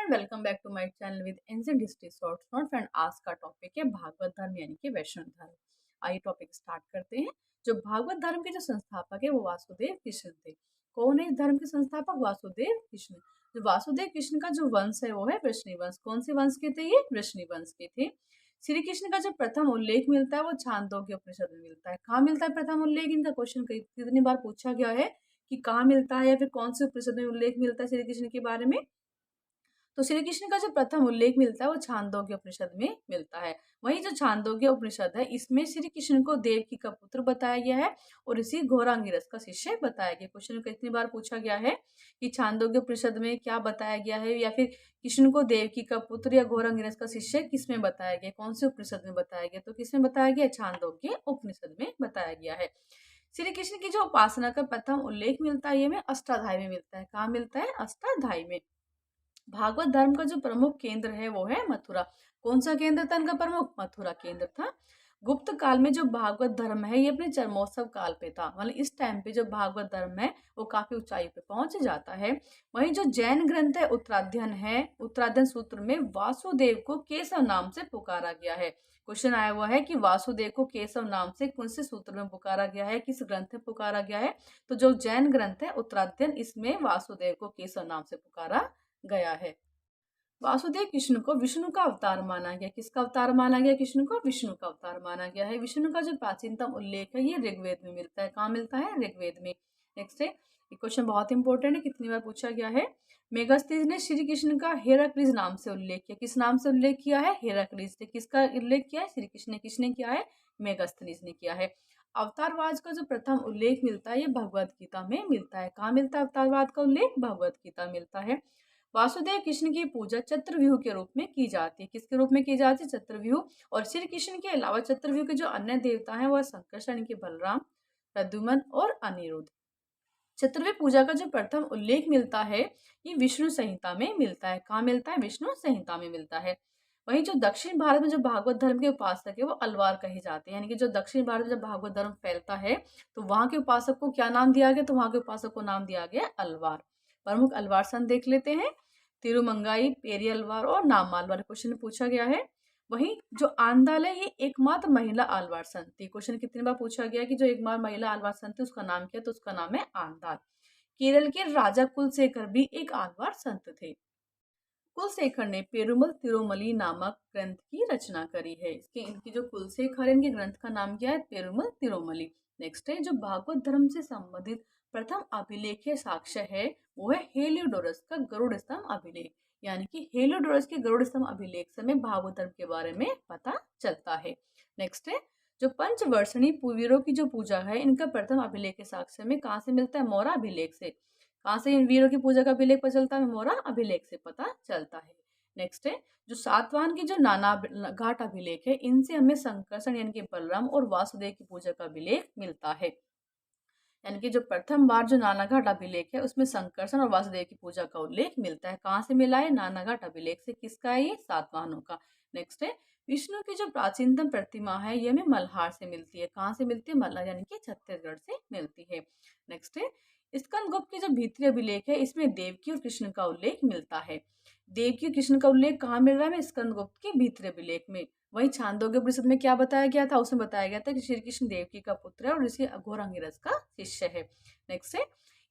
Friend, welcome back to my channel with ancient history short note. Friend, आज का topic है भागवत धर्म यानी कि वैष्णव धर्म। आइए टॉपिक स्टार्ट करते हैं। जो भागवत धर्म के जो संस्थापक है वो वासुदेव कृष्ण थे। कौन है इस धर्म के संस्थापक? वासुदेव कृष्ण। जो वासुदेव कृष्ण का जो वंश है वो है वृष्णि वंश। कौन से वंश के थे? ये वृष्णि वंश के थे। श्री कृष्ण का जो प्रथम उल्लेख मिलता है वो छांदोग्य उपनिषद में मिलता है। कहाँ मिलता है प्रथम उल्लेख? इनका क्वेश्चन कितनी बार पूछा गया है कि कहाँ मिलता है या फिर कौन से उपनिषद में उल्लेख मिलता है श्री कृष्ण के बारे में। तो श्री कृष्ण का जो प्रथम उल्लेख मिलता है वो छांदोग्य उपनिषद में मिलता है। वही जो छांदोग्य उपनिषद है इसमें श्री कृष्ण को देवकी का पुत्र बताया गया है और इसी घोरांगिरस का शिष्य बताया गया। क्वेश्चन कितनी बार पूछा गया है कि छांदोग्य उपनिषद में क्या बताया गया है या फिर कृष्ण को देवकी का पुत्र या घोरांगिरस का शिष्य किसमें बताया गया, कौन से उपनिषद में बताया गया? तो किसमें बताया गया? छांदोग्य उपनिषद में बताया गया है। श्री कृष्ण की जो उपासना का प्रथम उल्लेख मिलता है ये में अष्टाध्यायी में मिलता है। कहाँ मिलता है? अष्टाध्यायी में। भागवत धर्म का जो प्रमुख केंद्र है वो है मथुरा। कौन सा केंद्र था इनका प्रमुख? मथुरा केंद्र था। गुप्त काल में जो भागवत धर्म है ये अपने चरमोत्सव काल पे था, मतलब इस टाइम पे जो भागवत धर्म है वो काफी ऊंचाई पे पहुंच जाता है। वहीं जो जैन ग्रंथ है उत्तराध्ययन है, उत्तराध्ययन सूत्र में वासुदेव को केशव नाम से पुकारा गया है। क्वेश्चन आया हुआ है कि वासुदेव को केशव नाम से कौन से सूत्र में पुकारा गया है, किस ग्रंथ में पुकारा गया है? तो जो जैन ग्रंथ है उत्तराध्ययन, इसमें वासुदेव को केशव नाम से पुकारा गया है। वासुदेव कृष्ण को विष्णु का अवतार माना गया। किसका अवतार माना गया? कृष्ण को विष्णु का अवतार माना गया है। विष्णु का जो प्राचीनतम उल्लेख है ये ऋग्वेद में मिलता है। कहाँ मिलता है? ऋग्वेद में। नेक्स्ट है, ये क्वेश्चन बहुत इंपॉर्टेंट है, कितनी बार पूछा गया है। मेगास्थनीज ने श्री कृष्ण का हेराक्लीज नाम से उल्लेख किया। किस नाम से उल्लेख किया है? हेराक्लीज ने। किसका उल्लेख किया है? श्री कृष्ण ने। किसने किया है? मेगास्थनीज ने किया है। अवतारवाद का जो प्रथम उल्लेख मिलता है ये भगवत गीता में मिलता है। कहाँ मिलता है अवतारवाद का उल्लेख? भगवत गीता मिलता है। वासुदेव कृष्ण की पूजा चतुर्व्यूह के रूप में की जाती है। किसके रूप में की जाती है? चतुर्व्यूह। और श्री कृष्ण के अलावा चतुर्व्यूह के जो अन्य देवता हैं वह संकर्षण के बलराम, प्रद्युम्न और अनिरुद्ध। चतुर्व्यूह पूजा का जो प्रथम उल्लेख मिलता है ये विष्णु संहिता में मिलता है। कहाँ मिलता है? विष्णु संहिता में मिलता है। वहीं जो दक्षिण भारत में जो भागवत धर्म के उपासक है वो अलवार कहे जाते हैं। यानी कि जो दक्षिण भारत में जब भागवत धर्म फैलता है तो वहां के उपासक को क्या नाम दिया गया? तो वहां के उपासक को नाम दिया गया अलवार। प्रमुख अलवार संत देख लेते हैं। तिरुमंगाई, पेरी अलवार और नाम अलवार। क्वेश्चन पूछा गया है। वहीं जो आंदाल है ये एकमात्र महिला अलवार संत थी। क्वेश्चन कितनी बार पूछा गया कि जो एकमात्र महिला अलवार संत थी उसका नाम क्या? तो उसका नाम है आंदाल। केरल के राजा कुलशेखर भी एक अलवार संत थे। कुलशेखर ने पेरुमल तिरुमली नामक ग्रंथ की रचना करी है। इनकी जो कुलशेखर है इनके ग्रंथ का नाम क्या है? पेरुमल तिरुमली। नेक्स्ट है, जो भागवत धर्म से संबंधित प्रथम अभिलेखीय साक्ष्य है वो है हेलियोडोरस का गरुड़ स्तंभ अभिलेख। यानी कि हेलियोडोरस के गरुड़ स्तंभ अभिलेख से हमें भागवत धर्म के बारे में पता चलता है। नेक्स्ट है, जो पंचवर्षणी वीरों की जो पूजा है इनका प्रथम अभिलेख साक्ष्य में कहाँ से मिलता है? मौर्य अभिलेख से। कहाँ से इन वीरों की पूजा का अभिलेख पता चलता है? मौर्य अभिलेख से पता चलता है। नेक्स्ट है, जो सातवाहन की जो नाना घाट अभिलेख है इनसे हमें संकर्षण यानी कि बलराम और वासुदेव की पूजा का अभिलेख मिलता है। यानी कि जो प्रथम बार जो नानाघाट अभिलेख है उसमें संकर्षण और वासुदेव की पूजा का उल्लेख मिलता है। कहाँ से मिला है? नानाघाट अभिलेख से। किसका है ये? सातवाहनों का। नेक्स्ट है, विष्णु की जो प्राचीनतम प्रतिमा है ये हमें मल्हार से मिलती है। कहाँ से मिलती है? मल्हार यानी कि छत्तीसगढ़ से मिलती है। नेक्स्ट है, स्कंदगुप्त की जो भीतरी अभिलेख है इसमें देवकी और कृष्ण का उल्लेख मिलता है। देवकी और कृष्ण का उल्लेख कहाँ मिल रहा है? स्कंदगुप्त की भीतरी अभिलेख में। वही छांदोग्य उपनिषद में क्या बताया गया था? उसमें बताया गया था कि श्री कृष्ण देवकी का पुत्र है और ऋषि घोरांगिरस का शिष्य है। नेक्स्ट है,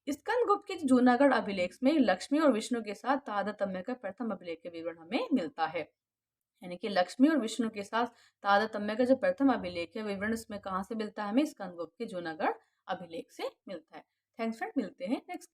स्कंदगुप्त के जूनागढ़ अभिलेख में लक्ष्मी और विष्णु के साथ तारतम्य का प्रथम अभिलेख के विवरण हमें मिलता है। यानी कि लक्ष्मी और विष्णु के साथ तारतम्य का जो प्रथम अभिलेख है विवरण इसमें कहाँ से मिलता है? हमें स्कंदगुप्त के जूनागढ़ अभिलेख से मिलता है। थैंक्स फ्रेंड, मिलते हैं नेक्स्ट